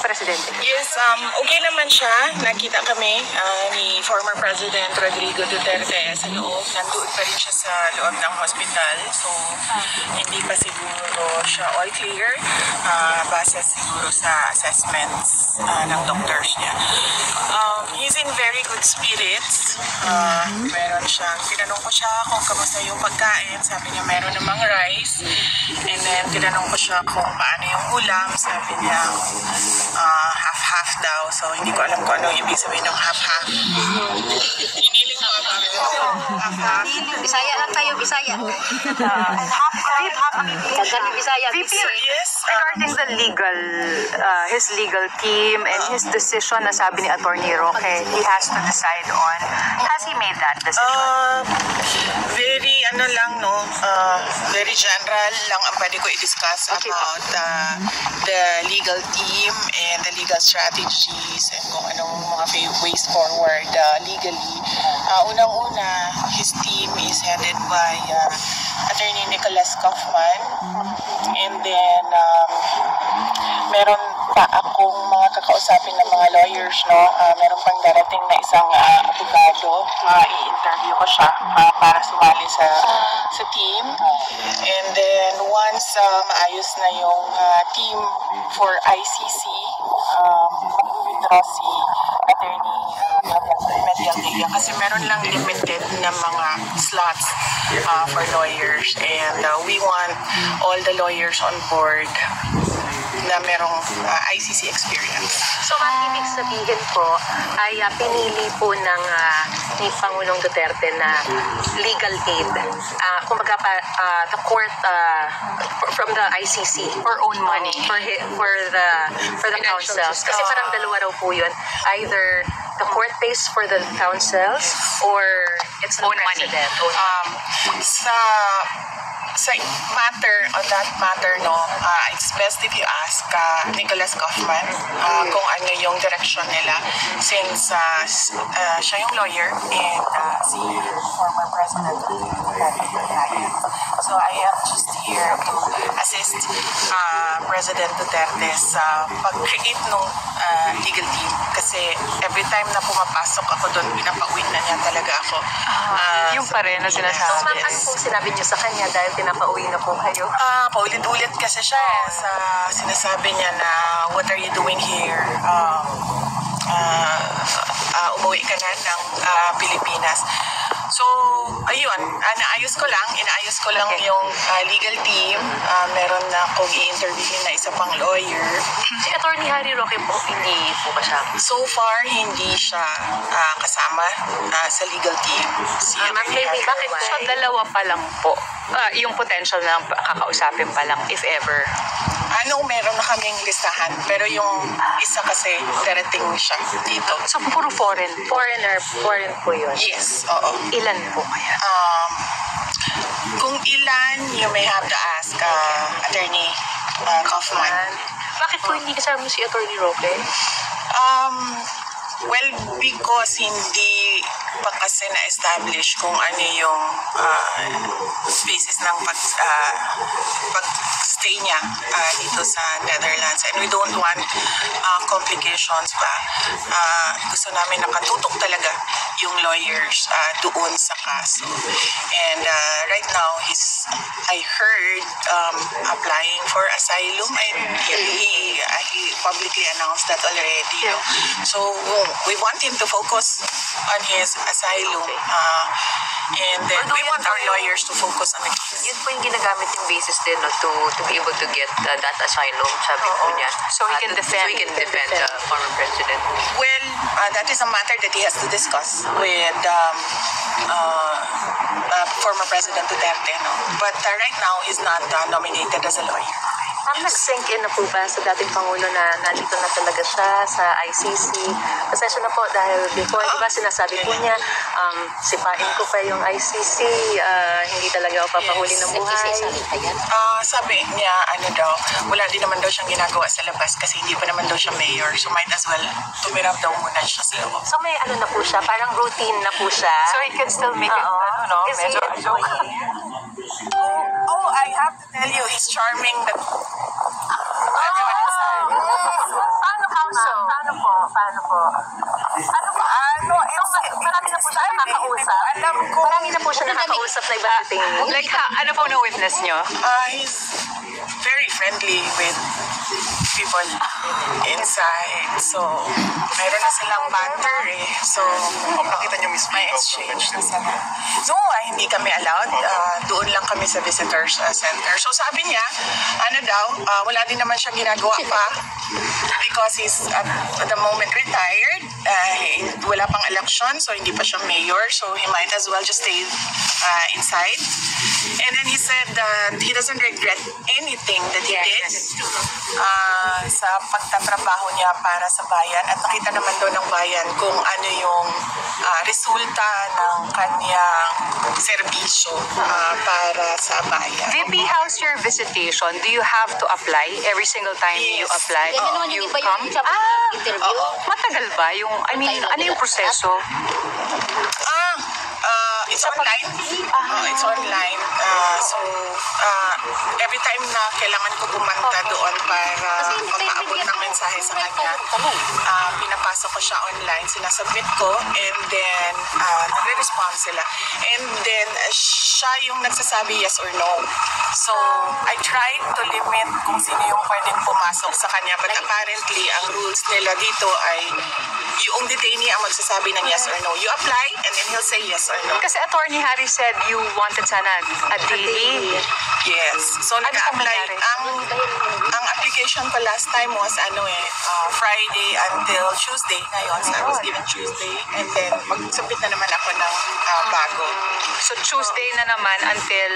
Presidente? Yes, okay naman siya. Nakita kami ni former President Rodrigo Duterte sa loob. Nandoon pa rin siya sa loob ng hospital. So, hindi pa siguro siya all clear. Base siguro sa assessments ng doctors niya. He's in very good spirits. Meron siyang, tinanong ko siya kung kamusta yung pagkain. Sabi niya meron namang rice. And then, tinanong ko siya kung paano yung ulam. Sabi niya, half-half daw. So, hindi ko alam kung ano yung ibig sabihin ng half-half. Hiniling ko ba? Half-half. Bisaya lang tayo, Bisaya. Bisaya. VP, Yes. regarding the legal, his legal team and his decision na sabi ni Attorney Roque, he has to decide on. Has he made that decision? Very very general lang ang pwede ko i-discuss about the legal team and the legal strategies and kung anong mga ways forward legally. Unang-una, his team is headed by Attorney Nicholas Kaufman, and then meron pa akong mga kakausapin ng mga lawyers, no? Meron pang darating na isang abogado. I-interview ko siya para sumali sa team. And then once maayos na yung team for ICC, mag-withdraw si Attorney Medialdea kasi meron lang limited na mga slots for lawyers, and we want all the lawyers on board na merong ICC experience. So, ang ibig sabihin po ay pinili po ni Pangulong Duterte na legal aid. Kumbaga the court from the ICC For own money. for the councils. Kasi parang dalawa raw po yun. Either the court pays for the councils or it's the Own money. president. Sa on that matter, no, it's best if you ask Nicholas Kaufman kung ano yung direction nila, since siya yung lawyer and si former President Duterte. So I am just here to assist President Duterte sa pag-create ng legal team, kasi every time na pumapasok ako doon, pinapauwi na niya talaga ako. Yung pa rin na So, sinasabi. ma'am, ano po sinabi niyo sa kanya dahil pinapauwi na po kayo? Paulit-ulit kasi siya sa sinasabi niya na, what are you doing here? Umuwi ka na ng Pilipinas. So, ayun, inaayos ko lang yung legal team. Meron na akong i-interview na isa pang lawyer. Si Attorney Harry Roque po, hindi po ba siya? So far, hindi siya kasama sa legal team. Si Maybe, bakit po? So, dalawa pa lang po. Yung potential na kakausapin pa lang, if ever. meron na kaming listahan, pero yung isa kasi darating siya dito. So, puro foreign. Foreign po yun. Yes, oo. Ilan po kaya? Kung ilan, you may have to ask Attorney Kaufman. Bakit po hindi kasama si Attorney Roque? Well, because hindi pa kasi na-establish kung ano yung basis ng pag-stay niya dito sa Netherlands. And we don't want complications pa. Gusto namin nakatutok talaga yung lawyers doon sa kaso. And right now, I heard applying for asylum, and he publicly announced that already. No? So we want him to focus on his asylum, and then we want our lawyers to focus on the case. Yun po yung ginagamit yung basis din, no, to be able to get that asylum, sabi po niya. So he can defend the former president. Well, that is a matter that he has to discuss with former President Duterte. No? But right now, he's not nominated as a lawyer. Nag-sink in na po ba sa dating Pangulo na nandito na talaga siya sa ICC? Pasensya na po dahil before, di ba sinasabi po niya, sipain ko pa yung ICC, hindi talaga ako papahuli ng buhay. Sabi niya, wala din naman daw siyang ginagawa sa labas kasi hindi pa naman daw siya mayor. So might as well, tumirap daw muna siya sa loob. So may na po siya, parang routine na po siya. So he can still make it, medyo a joke. Oh, I have to tell you, he's charming. Everyone is Paano ka Paano po? Marami na po siya nakakausap. Alam ko. Marami na po siya nakakausap na ibang detainee. Like, ano po na-witness nyo? He's very friendly with people inside. So, mayroon na silang banter eh. So, Nakita niyo mismo may exchange na sila. So, hindi kami allowed. Doon lang kami sa visitors center. So, sabi niya, wala din naman siyang ginagawa pa because he's at the moment retired. Wala pang election, so hindi pa siya mayor. So, he might as well just stay inside. And then he said that he doesn't regret anything that he did sa pagtatrabaho niya para sa bayan. At nakita naman doon ng bayan kung ano yung resulta ng kanyang serbisyo para sa bayan. VP, how's your visitation? Do you have to apply every single time you Yes. apply? Ganyan naman You yung iba come? yung interview. Matagal ba? Ano yung proseso? It's online. It's online. So, every time na kailangan ko pumunta doon para magpaabot ng mensahe sa kanya, pinapasok ko siya online, sinasubmit ko, and then nagre-respond sila. And then, siya yung nagsasabi yes or no. So, I tried to limit kung sino yung pwedeng pumasok sa kanya, but apparently, ang rules nila dito ay yung detainee ang magsasabi ng yes or no. You apply, and then he'll say yes or no. Kasi Attorney Harry said you wanted sana a daily. Yes. So, Ano pong nag-apply. nangyari? Ang application ko last time was Friday until Tuesday. Ngayon, so I was given Tuesday. And then, mag-submit na naman ako ng bago. So Tuesday na naman until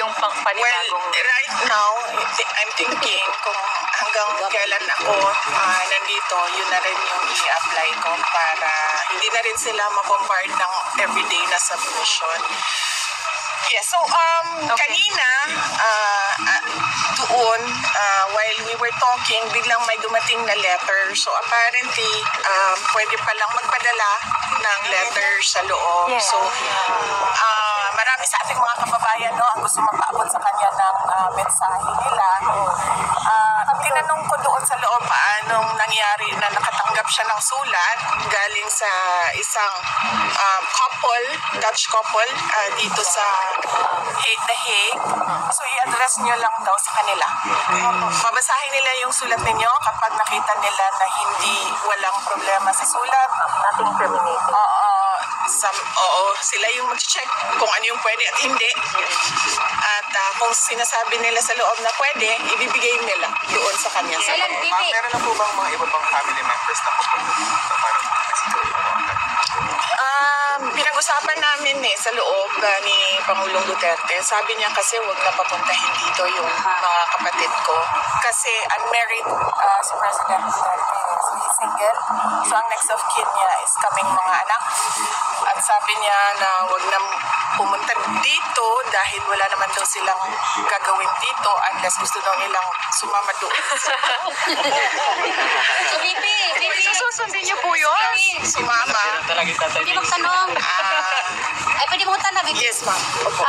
yung Well, panibagong... right now, I'm thinking kung hanggang kailan ako nandito, yun na rin yung i-apply ko para hindi na rin sila mabombard ng everyday na submission. Yeah, so kanina doon while we were talking, biglang may dumating na letter. So apparently pwede palang magpadala ng letter sa loob. So marami sa ating mga kababayan ang gusto magpaabot sa kanya ng mensahe nila. Tinanong ko doon sa loob paanong nangyari na nakatanggap siya ng sulat galing sa isang Dutch couple dito sa The Hague. So i-address nyo lang daw sa kanila. Babasahin nila yung sulat ninyo kapag nakita nila na walang problema sa sulat. Nothing terminated. Sila yung mag-check kung ano yung pwede at hindi. At kung sinasabi nila sa loob na pwede, ibibigay nila doon sa kanya. Kailan, Ma'am, meron na po bang mga iba pang family members na pupunta dito para Pinag-usapan namin sa loob ni Pangulong Duterte. Sabi niya kasi huwag na papuntahin dito yung mga kapatid ko. Kasi unmarried si President Duterte. So he's single. So ang next of kin niya is kaming mga anak. At sabi niya na huwag na pumunta dito dahil wala naman daw silang gagawin dito unless gusto daw nilang sumama doon. So, VP, Susundin niyo po yun? Sumama. pwede magtanong. Ay, pwede mo tanong, VP. Yes, ma'am. Opo.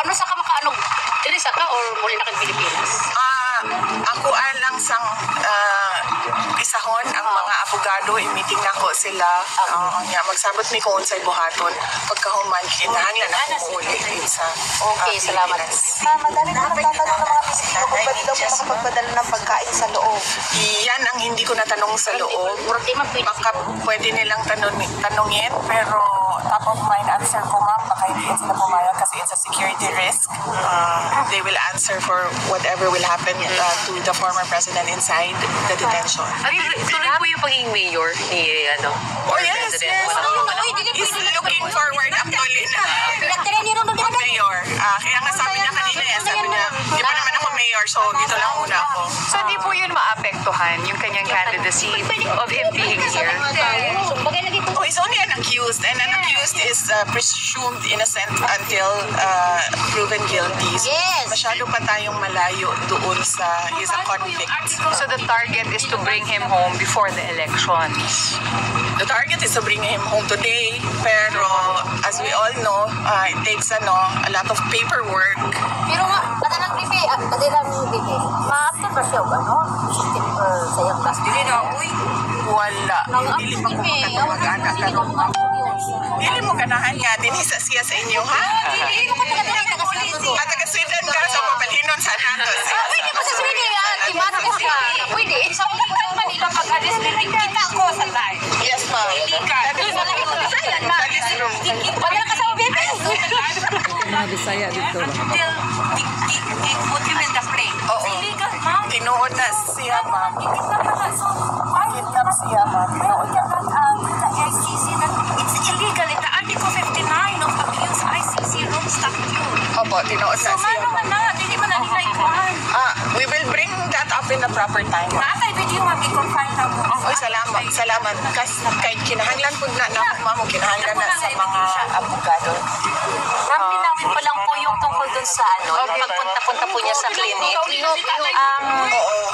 Ano sa ka makaano? Dili sa ka or muli na kang Pilipinas? Ako lang sang isahon ang mga abogado, i-meeting na ko sila. Magsabot mi kung unsay buhaton. Pagkahuman, kinahanglan ako uli sa Okay, salamat. Madami na nagtatanong ng mga bisita kung pwede daw po makapagpadala ng pagkain sa loob. Yan ang hindi ko natanong sa loob. Problema pwede. Baka pwede nilang tanungin, pero top of mind answer ko, ma'am, baka hindi sila pumayag kasi it's a security risk. They will answer for whatever will happen to the former president inside the detention. Tuloy po yung pagiging mayor ni Oh, yes, yes. Uy, dili He's pwede. looking forward actually na Pinagtira niyo rin doon. mayor. Kaya nga sabi niya kanina sabi niya, di pa naman ako mayor, so dito lang muna ako. So hindi po yun maapektuhan yung kanyang candidacy of him being here? So, bagay lagi po. Oh, he's only an accused, and an accused is presumed innocent until proven guilty. So, Yes. masyado pa tayong malayo doon sa he's a convict. So the target is to bring him home before the elections. The target is to bring him home today, pero as we all know, it takes a lot of paperwork. Pero nga, kadalang BP, kadalang BP, ma-after ba siya, system sa iyang class? Dili na, uy. Wala. Dili pa ko makatawag-anak pero dili mo ganahan nga din isa siya sa inyo ha. At taga-Sweden ka sa pabalhinon sa natos. Pwede ko sa Sweden yan. Imano ko ka. Pwede. Sa mga Manila pag-alis, kita ko sa live. Yes, ma'am. That is true. Wala ka sa bebe. Bisaya dito. Till put him in the plane. Oo. Illegal, ma'am. Tinuod na siya, ma'am. Kidnap siya, ma'am. Tinuod na. The ICC that it's illegal. In the Article 59 of Abuse ICC rules statute. Opo, tinuod na So, siya, mano ma'am. man na, hindi man na nila ikuhan. We will bring that up in the proper time, ma'am. Natay video nga, i-confine na mo. Oy, salamat. Salamat. Kay kinahanglan po na ma'am, kinahanglan na sa mga abogado. Ma'am, linawin ko lang po yung tungkol dun sa pagpunta-punta po niya sa clinic.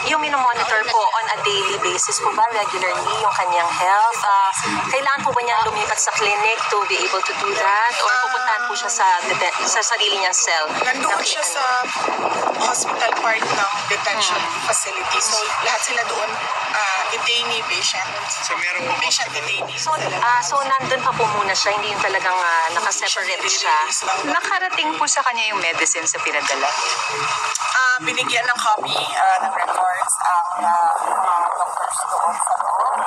Yung minomonitor po on a daily basis po ba, regularly, yung kanyang health? Kailangan po ba niya lumipat sa clinic to be able to do that? Or pupuntahan po siya sa sarili niyang cell? Nandoon siya sa hospital part ng detention facility. So, lahat sila doon, detainee patient. So meron po Patient detainee. So nandun pa po muna siya, hindi yung talagang nakaseparate siya. Nakarating po sa kanya yung medicine sa pinadala. Binigyan ng copy ng records ang mga doctors doon sa loob.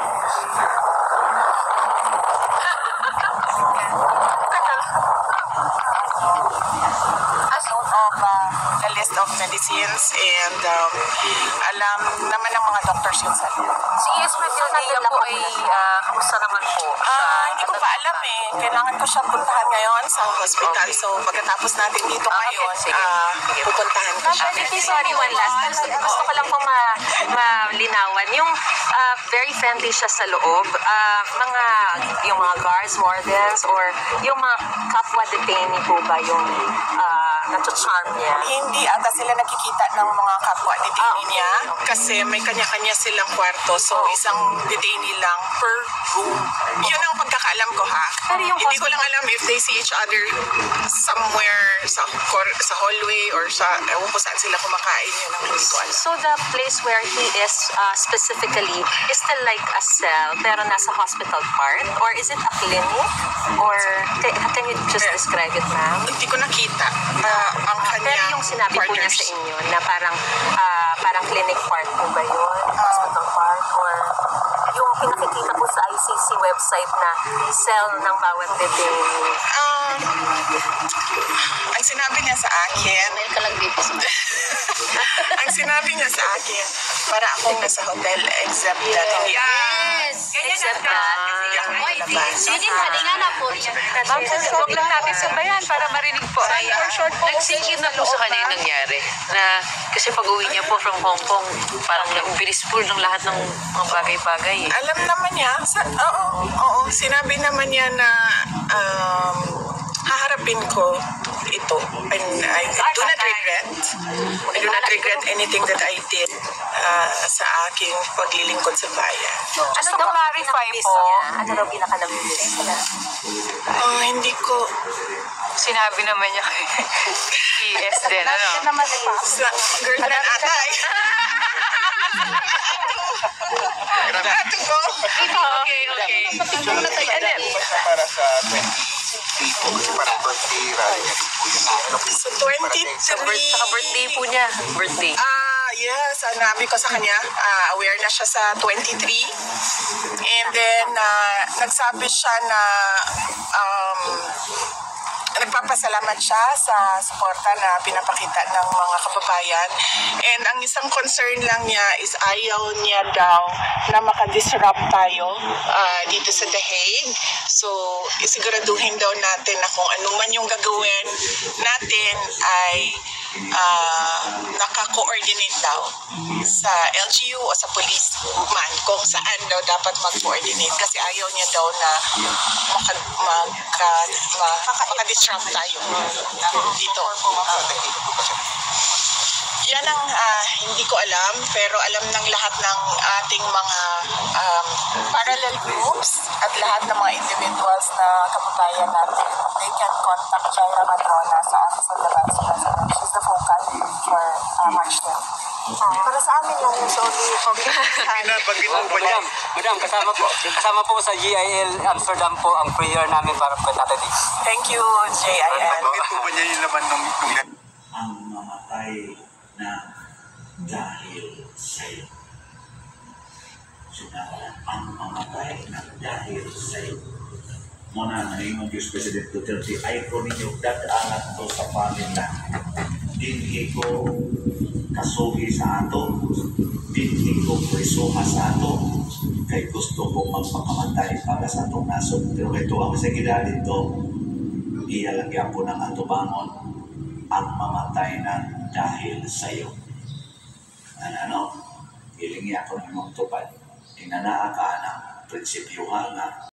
The list of medicines and alam naman ng mga doctors yun sa loob. Si Yes Matilda po ay kamusta naman po? Hindi ko pa alam eh. Kailangan ko siya puntahan ngayon sa hospital. So, pagkatapos natin dito ngayon, pupuntahan ko siya. Sorry, one last. Gusto ko lang po malinawan. Yung very friendly siya sa loob, yung mga guards, wardens, or yung mga kapwa detainee po ba yung natu-charm niya? Hindi ata sila nakikita ng mga kapwa detainee niya kasi may kanya-kanya silang kwarto. So, isang detainee lang per room. Yun ang pagkakaalam ko ha. Pero yung Hindi ko lang alam if they see each other somewhere sa hallway or ewan ko saan sila kumakain. Yun ang hindi ko alam. So the place where he is specifically is still like a cell pero nasa hospital part? Or is it a clinic? Or can you just describe it, ma'am? Hindi ko nakita ang kanya Pero yung sinabi po niya sa inyo na parang clinic part po ba yun? Hospital part? Or yung pinakikita po sa ICC website na cell ng bawat detainee? Ang sinabi niya sa akin, ang sinabi niya sa akin, para akong nasa hotel except that Yes! Except that Hindi halingan na po yan. Ma'am, huwag lang natin sabayan para marinig po. Nagsikin na po sa kanya yung nangyari. Na, kasi pag-uwi niya po from Hong Kong, parang bilis po ng lahat ng mga bagay-bagay. alam naman niya, oo, sinabi naman niya na haharapin ko ito. And I do not regret. I do not regret anything that I did sa aking paglilingkod sa bayan. Ano daw clarify po? Ano daw pinaka-namiss niya? Hindi ko, Sinabi naman niya kay ES din, ano? girlfriend ata eh. Ato ko. Okay. para sa 20 people, parang birthday rally niya rin po yun. Ano po So 23. Saka birthday po niya. Birthday. Yes, nabi ko sa kanya, aware na siya sa 23. And then, nagsabi siya na nagpapasalamat siya sa suporta na pinapakita ng mga kababayan. And ang isang concern lang niya is ayaw niya daw na makadisrupt tayo dito sa The Hague. So, isiguraduhin daw natin na kung ano man yung gagawin natin ay naka-coordinate daw sa LGU o sa police man kung saan daw dapat mag-coordinate kasi ayaw niya daw na maka-disrupt tayo dito. Yan ang hindi ko alam pero alam ng lahat ng ating mga parallel groups at lahat ng mga individuals na kababayan natin. They can contact Jaira Madrona sa Office of the Vice President. She's the focal for March 10. Para sa amin lang yung sorry. Pinabanggit mo ba niya? Madam, kasama po sa GIL Amsterdam po ang prayer namin para po kay Tatay Diggs. Thank you, JIL. Pinabanggit mo ba niya yung laman ng ang mamatay na dahil sa'yo. Sinabi, ang mamatay na dahil sa'yo. Muna, naingon Diyos President Duterte, ay ko ninyo dadaangat to sa pamilya. Dinhi ko kasuhi sa ato. Dinhi ko prisuha sa ato. Kay gusto ko magpakamatay para sa atong nasod. Pero kay tuwa ko sa gila dito, iyalagyan po ng ato bangon ang mamatay na dahil sa'yo. Ano? Hilingi ako ng mong tupad. Inanaa ka na prinsipyo nga